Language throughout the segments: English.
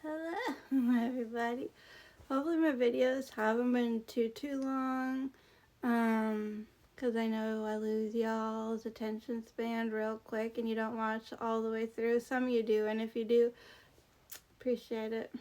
Hello everybody. Hopefully my videos haven't been too long. Cause I know I lose y'all's attention span real quick and you don't watch all the way through. Some of you do, and if you do, appreciate it.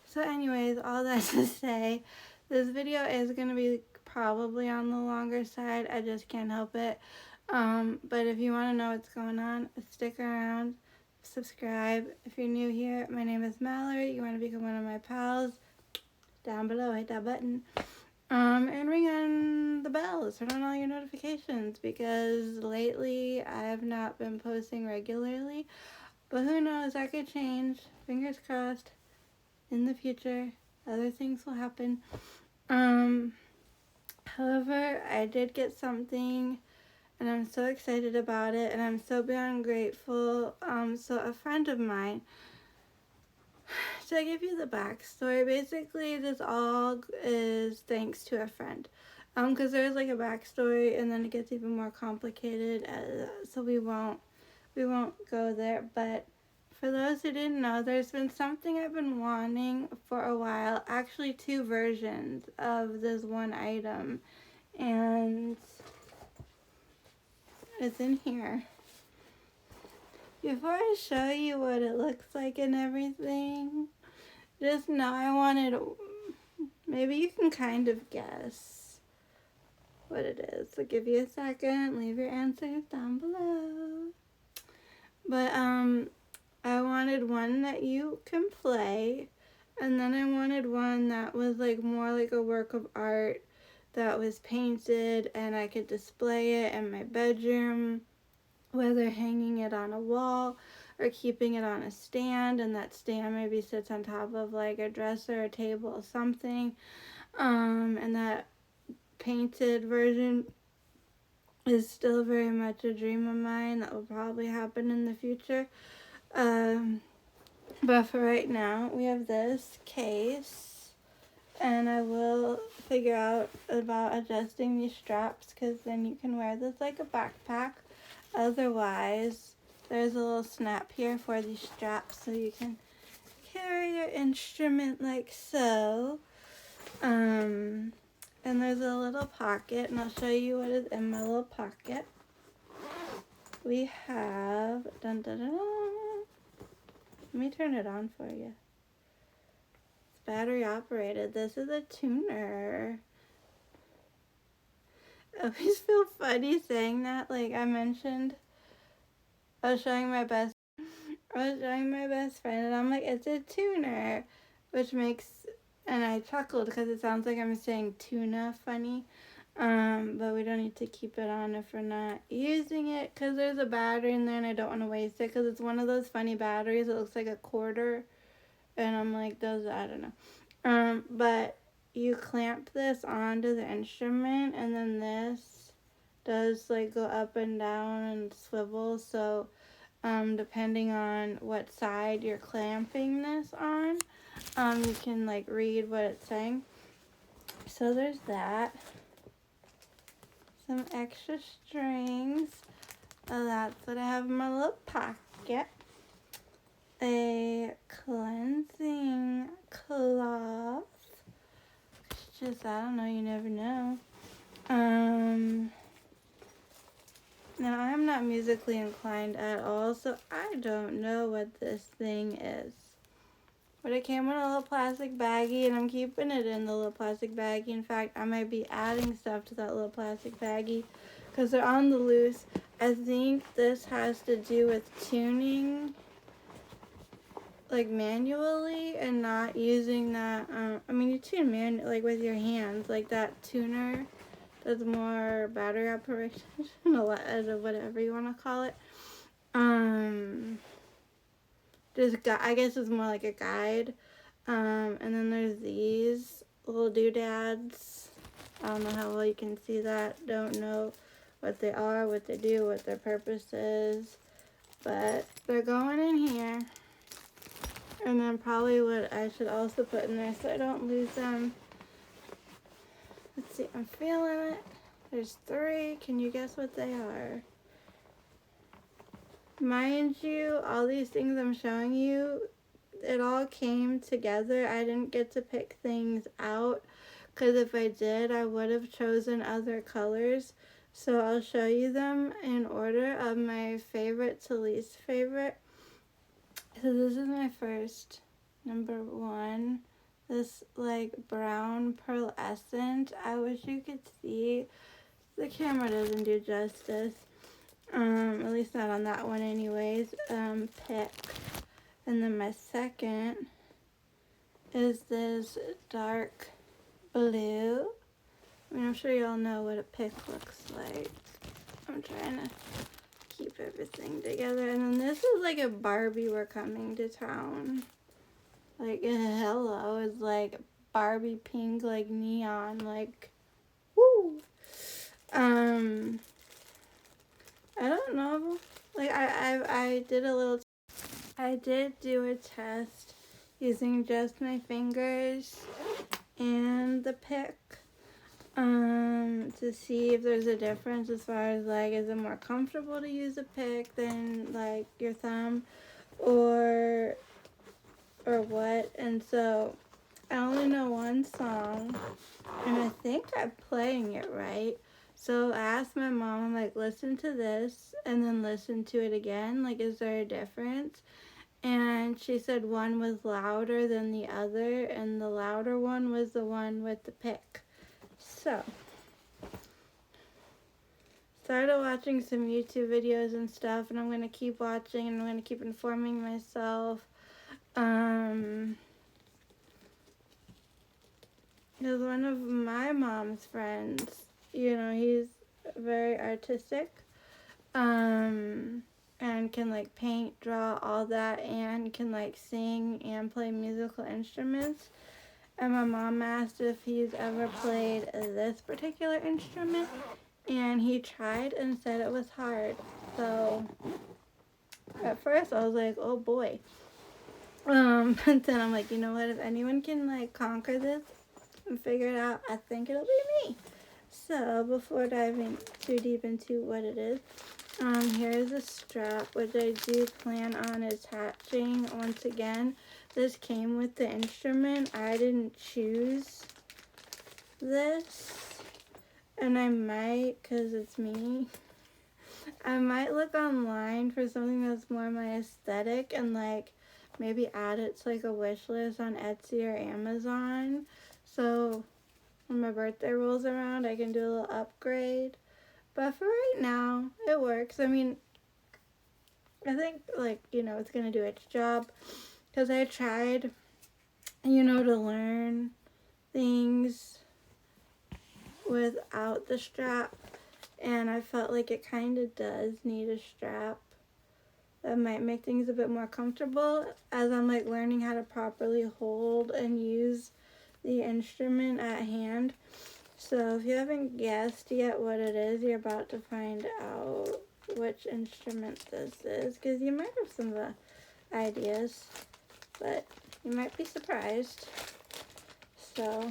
So anyways, all that to say, this video is gonna be probably on the longer side. I just can't help it. But if you wanna know what's going on, stick around. Subscribe. If you're new here, my name is Mallory. You want to become one of my pals, down below, hit that button. And ring on the bell, turn on all your notifications, because lately I have not been posting regularly, but who knows, that could change. Fingers crossed. In the future, other things will happen. However, I did get something and I'm so excited about it, and I'm so beyond grateful. So a friend of mine, so I give you the backstory. Basically, this all is thanks to a friend. Because there's like a backstory, and then it gets even more complicated. So we won't go there. But for those who didn't know, there's been something I've been wanting for a while. Actually, two versions of this one item, and it's in here. Before I show you what it looks like and everything, just know I wanted, maybe you can kind of guess what it is. So give you a second, leave your answers down below. But I wanted one that you can play, and then I wanted one that was like more like a work of art that was painted and I could display it in my bedroom, whether hanging it on a wall or keeping it on a stand, and that stand maybe sits on top of like a dresser or table or something. And that painted version is still very much a dream of mine that will probably happen in the future. But for right now, we have this case, and I will figure out about adjusting these straps, because then you can wear this like a backpack. Otherwise, there's a little snap here for these straps so you can carry your instrument like so. And there's a little pocket, and I'll show you what is in my little pocket. We have, dun dun dun. Let me turn it on for you. It's battery operated. This is a tuner. I always feel funny saying that. Like I mentioned, I was showing my best friend, and I'm like, it's a tuner, which makes, and I chuckled because it sounds like I'm saying tuna funny. But we don't need to keep it on if we're not using it, because there's a battery in there and I don't want to waste it, because it's one of those funny batteries that looks like a quarter, and I'm like, those, I don't know. But you clamp this onto the instrument, and then this does like go up and down and swivel, so depending on what side you're clamping this on, you can like read what it's saying. So there's that. Some extra strings. That's what I have in my little pocket. A cleansing cloth. Just, I don't know, you never know. Now I'm not musically inclined at all, so I don't know what this thing is. But it came in a little plastic baggie, and I'm keeping it in the little plastic baggie. In fact, I might be adding stuff to that little plastic baggie because they're on the loose. I think this has to do with tuning, like manually, and not using that. I mean, you tune like with your hands, like that tuner. That's more battery operation, whatever you want to call it. I guess it's more like a guide. And then there's these little doodads. I don't know how well you can see that. Don't know what they are, what they do, what their purpose is. But they're going in here. And then probably what I should also put in there so I don't lose them. Let's see, I'm feeling it. There's 3. Can you guess what they are? Mind you, all these things I'm showing you, it all came together. I didn't get to pick things out because if I did, I would have chosen other colors. So I'll show you them in order of my favorite to least favorite. So this is my first, number one. This like brown pearlescent. I wish you could see. The camera doesn't do justice. At least not on that one anyways. Pick. And then my second is this dark blue. I mean, I'm sure y'all know what a pick looks like. I'm trying to keep everything together. And then this is like a Barbie We're Coming to Town. Like, hello, is like Barbie pink, like neon, like, woo. I don't know. Like, I did do a test using just my fingers and the pick to see if there's a difference as far as like, is it more comfortable to use a pick than like your thumb or what. And so I only know one song and I think I'm playing it right. So I asked my mom, I'm like, listen to this and then listen to it again. Like, is there a difference? And she said one was louder than the other, and the louder one was the one with the pick. So, started watching some YouTube videos and stuff, and I'm going to keep watching, and I'm going to keep informing myself. Because one of my mom's friends, you know, he's very artistic, and can like paint, draw, all that, and can like sing and play musical instruments. And my mom asked if he's ever played this particular instrument, and he tried and said it was hard. So at first I was like, oh boy. But then I'm like, you know what, if anyone can like conquer this and figure it out, I think it'll be me. So before diving too deep into what it is, here's a strap, which I do plan on attaching. Once again, this came with the instrument. I didn't choose this, and I might, because it's me, I might look online for something that's more my aesthetic and like maybe add it to like a wish list on Etsy or Amazon. So when my birthday rolls around, I can do a little upgrade. But for right now, it works. I mean, I think, like, you know, it's going to do its job. Because I tried, you know, to learn things without the strap. And I felt like it kind of does need a strap. That might make things a bit more comfortable as I'm, like, learning how to properly hold and use the instrument at hand. So if you haven't guessed yet what it is, you're about to find out which instrument this is, because you might have some ideas, but you might be surprised. So,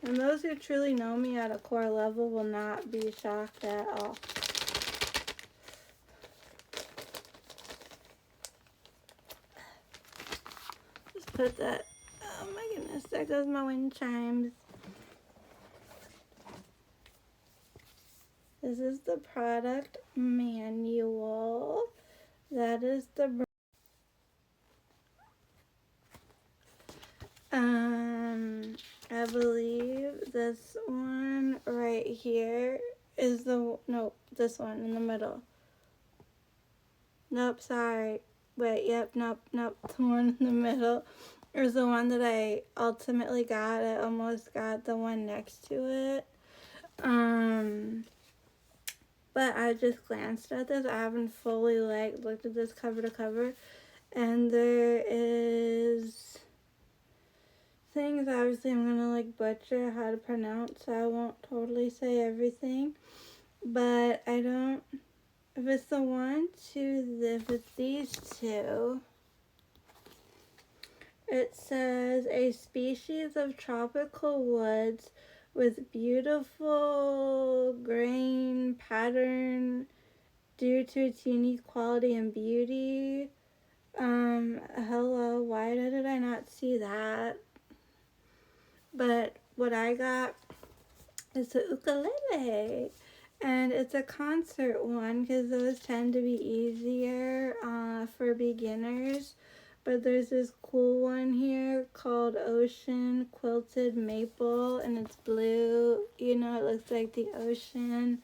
and those who truly know me at a core level will not be shocked at all. Just put that, oh my goodness, there goes my wind chimes. This is the product manual. That is the I believe this one right here is this one in the middle. Nope, sorry. Wait, yep, nope, the one in the middle is the one that I ultimately got. I almost got the one next to it. But I just glanced at this. I haven't fully looked at this cover to cover. And there is things obviously I'm gonna butcher how to pronounce, so I won't totally say everything. But I don't, if it's the one, two, if it's these two, it says a species of tropical woods with beautiful grain pattern due to its unique quality and beauty. Hello, why did I not see that? But what I got is the ukulele. And it's a concert one because those tend to be easier for beginners. But there's this cool one here called Ocean Quilted Maple, and it's blue. You know, it looks like the ocean.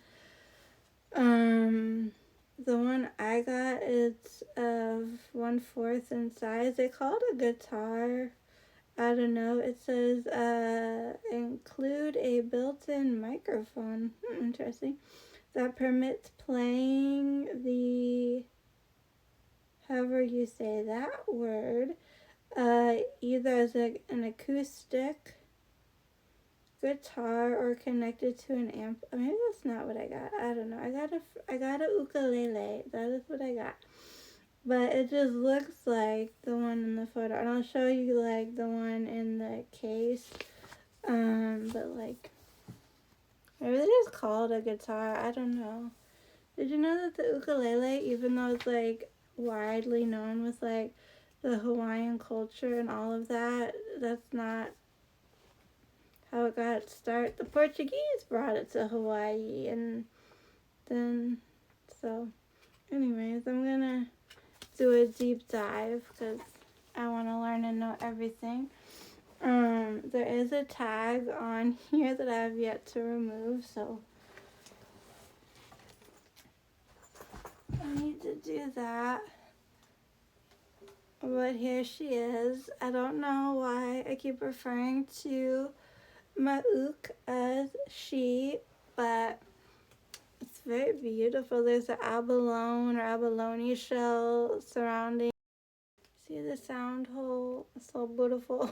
The one I got is 1/4 in size. They call it a guitar. I don't know. It says include a built-in microphone. Interesting. That permits playing the, however you say that word, either as an acoustic guitar or connected to an amp. Maybe that's not what I got. I don't know. I got a ukulele. That is what I got. But it just looks like the one in the photo. And I'll show you like the one in the case. But like, maybe it is called a guitar. I don't know. Did you know that the ukulele, even though it's like widely known with like the Hawaiian culture and all of that, that's not how it got its start. The Portuguese brought it to Hawaii, and then, so, anyways, I'm gonna do a deep dive because I want to learn and know everything. There is a tag on here that I have yet to remove, so I need to do that. But here she is. I don't know why I keep referring to my ook as she, but it's very beautiful. There's an abalone or abalone shell surrounding. See the sound hole? It's so beautiful.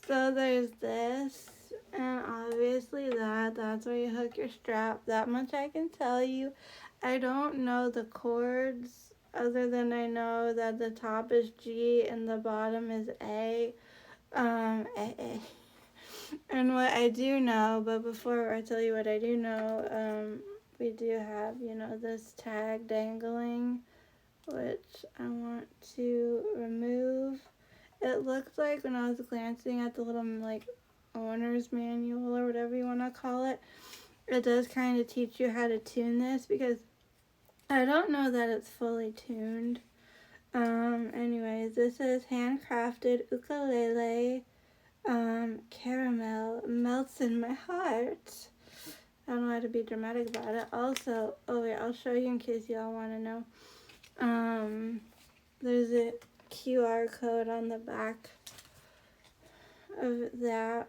So there's this, and obviously that's where you hook your strap. That much I can tell you. I don't know the chords other than I know that the top is G and the bottom is A. A. And what I do know, but before I tell you what I do know, we do have, you know, this tag dangling, which I want to remove. It looks like when I was glancing at the little, like, owner's manual or whatever you want to call it, it does kind of teach you how to tune this because I don't know that it's fully tuned. Anyways, this is handcrafted ukulele. Caramel melts in my heart. I don't know how to be dramatic about it. Also, oh wait, I'll show you in case y'all want to know. There's a QR code on the back of that.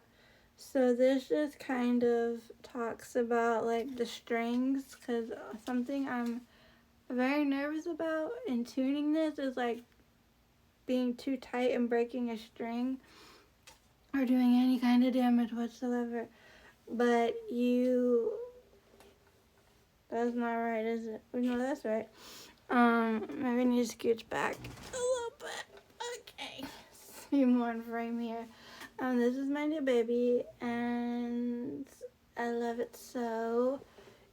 So this just kind of talks about like the strings, because something I'm very nervous about in tuning this is like being too tight and breaking a string or doing any kind of damage whatsoever. But that's not right, is it? No, that's right. Maybe I need to scooch back a little bit. Okay. Be more in frame here. This is my new baby, and I love it so.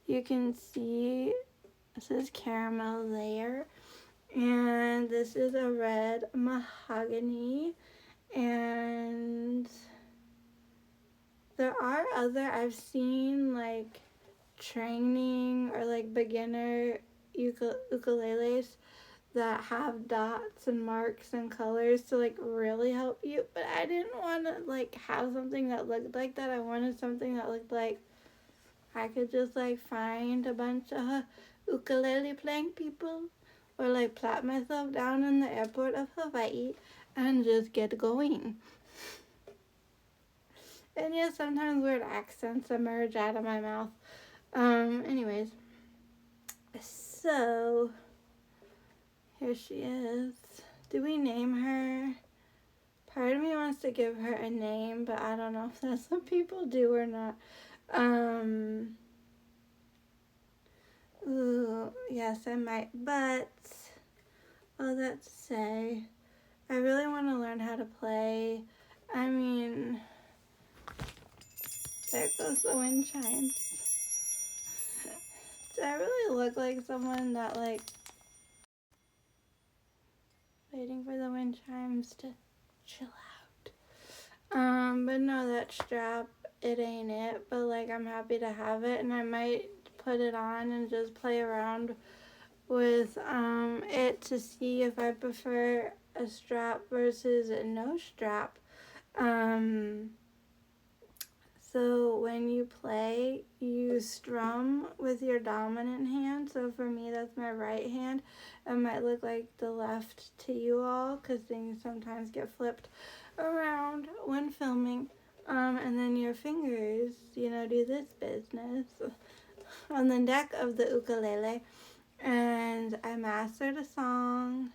You can see this is caramel there, and this is a red mahogany, and there are other, I've seen like training or like beginner ukuleles that have dots and marks and colors to like really help you, but I didn't want to like have something that looked like that. I wanted something that looked like I could just like find a bunch of ukulele playing people or like plop myself down in the airport of Hawaii and just get going. And yeah, sometimes weird accents emerge out of my mouth. Anyways, so here she is. Do we name her? Part of me wants to give her a name, but I don't know if that's what people do or not. Ooh, yes, I might, but all that to say, I really want to learn how to play. I mean, there goes the wind chimes. Do I really look like someone that, like, waiting for the wind chimes to chill out? But no, that strap, it ain't it. But, like, I'm happy to have it, and I might put it on and just play around with it to see if I prefer a strap versus a no strap. So when you play, you strum with your dominant hand. So for me, that's my right hand. It might look like the left to you all because things sometimes get flipped around when filming. And then your fingers, do this business on the neck of the ukulele. And I mastered a song,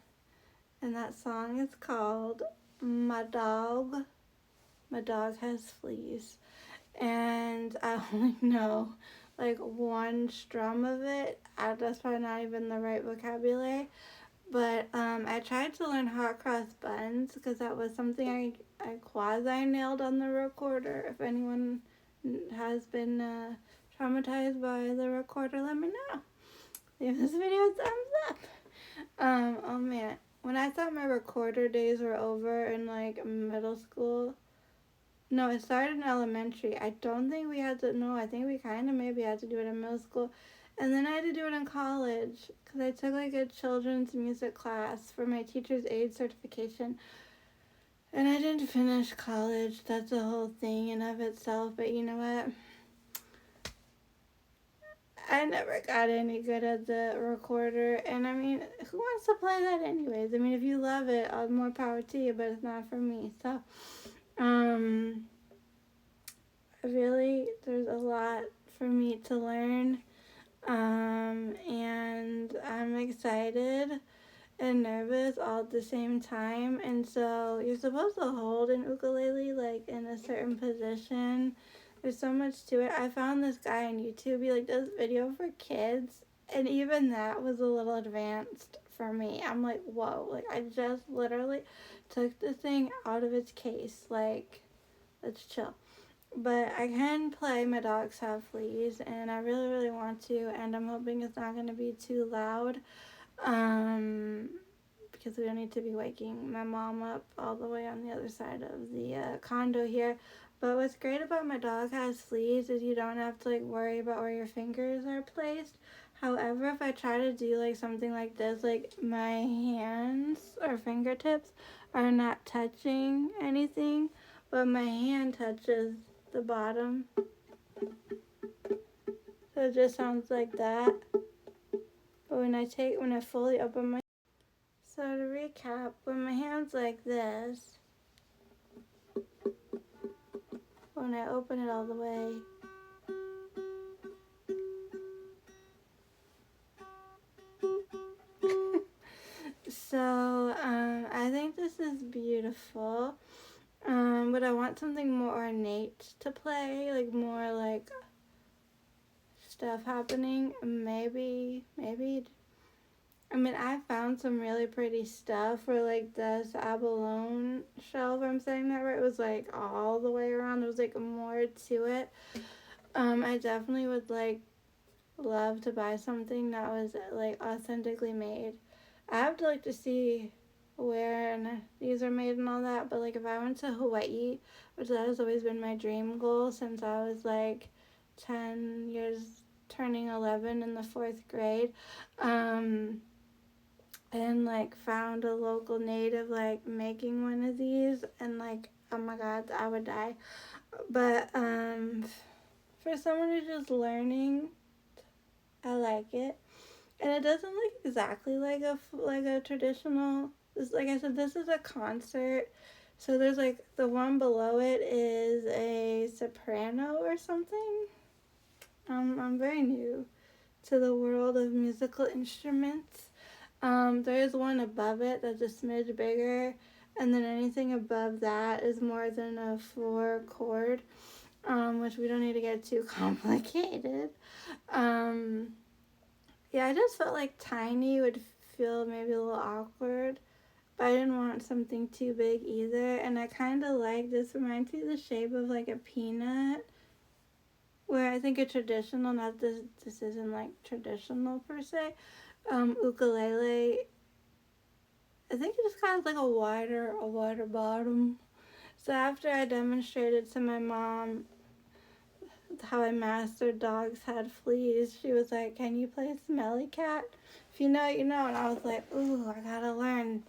and that song is called My Dog Has Fleas. And I only know like one strum of it. That's probably not even the right vocabulary. But I tried to learn hot cross buns because that was something I quasi-nailed on the recorder. If anyone has been traumatized by the recorder, let me know. Leave this video a thumbs up. Oh man, when I thought my recorder days were over in like middle school, no, it started in elementary. I don't think we had to, no, I think we kind of maybe had to do it in middle school. And then I had to do it in college because I took like a children's music class for my teacher's aid certification. And I didn't finish college. That's a whole thing in of itself. But you know what? I never got any good at the recorder. And I mean, who wants to play that anyways? I mean, if you love it, more power to you, but it's not for me. So, really, there's a lot for me to learn. And I'm excited and nervous all at the same time. And so you're supposed to hold an ukulele like in a certain position. There's so much to it. I found this guy on YouTube. He like does video for kids, and even that was a little advanced for me. I'm like, whoa! Like I just literally took the thing out of its case. Like, let's chill. But I can play My Dogs Have Fleas, and I really, really want to, and I'm hoping it's not going to be too loud, because we don't need to be waking my mom up all the way on the other side of the condo here. But what's great about My Dog Has Fleas is you don't have to, like, worry about where your fingers are placed. However, if I try to do, like, something like this, like, my hands or fingertips are not touching anything, but my hand touches the bottom. So it just sounds like that. But when I fully open my, so to recap, when my hand's like this, when I open it all the way, so I think this is beautiful. But I want something more ornate to play, like more like stuff happening. Maybe. I mean, I found some really pretty stuff for like this abalone shelf. I'm saying that right. It was like all the way around. There was like more to it. I definitely would like love to buy something that was like authentically made. I have to like to see where and these are made and all that, but like if I went to Hawaii, which that has always been my dream goal since I was like 10 years turning 11 in the 4th grade, and like found a local native like making one of these, and like, oh my god, I would die. But for someone who's just learning, I like it. And it doesn't look exactly like a traditional. This, like I said, this is a concert. So there's like the one below it is a soprano or something. I'm very new to the world of musical instruments. There is one above it that's a smidge bigger, and then anything above that is more than a 4 chord, which we don't need to get too complicated. Yeah, I just felt like tiny would feel maybe a little awkward, but I didn't want something too big either. And I kind of like this. Reminds me of the shape of like a peanut. where I think a traditional, not this isn't like traditional per se, ukulele, I think it just kind of like a wider bottom. So after I demonstrated to my mom how I mastered Dogs Had Fleas, she was like, "Can you play Smelly Cat? If you know, you know." And I was like, "Ooh, I gotta learn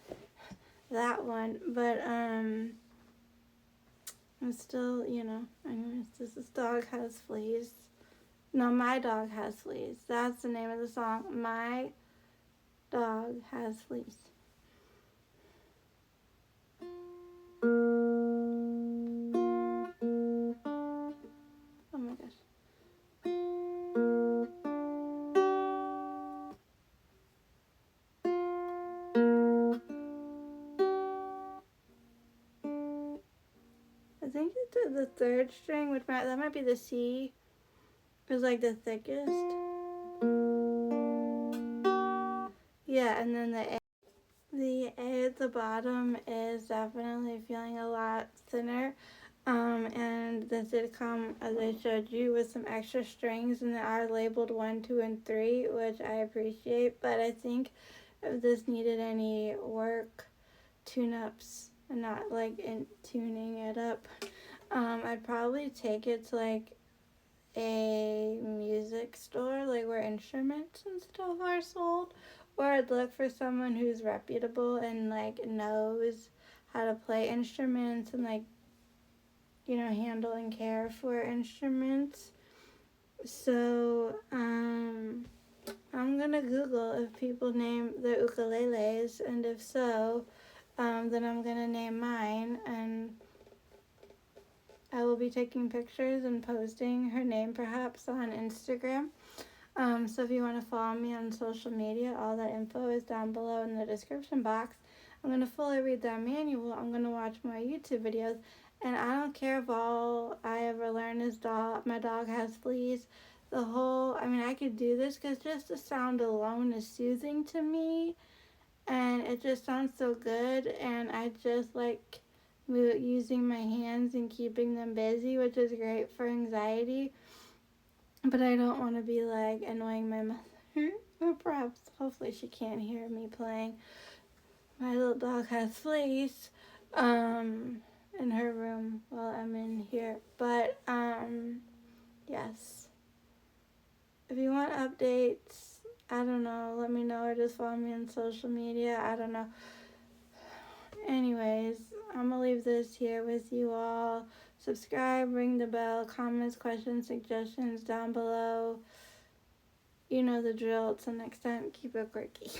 that one." But I'm still, anyways, this dog has fleas. No, my dog has fleas. That's the name of the song. My dog has fleas. Oh my gosh. I think the third string, that might be the C, is like the thickest. Yeah, and then the A at the bottom is definitely feeling a lot thinner. And this did come, as I showed you, with some extra strings, and they are labeled 1, 2, and 3, which I appreciate. But I think if this needed any work, tune-ups, and not like in tuning it up, I'd probably take it to like a music store, like where instruments and stuff are sold, or I'd look for someone who's reputable and like knows how to play instruments and like handle and care for instruments. So I'm gonna Google if people name their ukuleles, and if so, then I'm gonna name mine, and I will be taking pictures and posting her name perhaps on Instagram. So if you want to follow me on social media, all that info is down below in the description box. I'm going to fully read that manual. I'm going to watch my YouTube videos. And I don't care if all I ever learn is my dog has fleas. I could do this because just the sound alone is soothing to me. And it just sounds so good. And I just like using my hands and keeping them busy, which is great for anxiety. But I don't want to be like annoying my mother. Or perhaps, hopefully, she can't hear me playing. My little dog has fleas in her room while I'm in here. But, yes. If you want updates, I don't know, let me know, or just follow me on social media. I don't know. Anyways, I'm going to leave this here with you all. Subscribe, ring the bell, comments, questions, suggestions down below. You know the drill. Till next time, keep it quirky.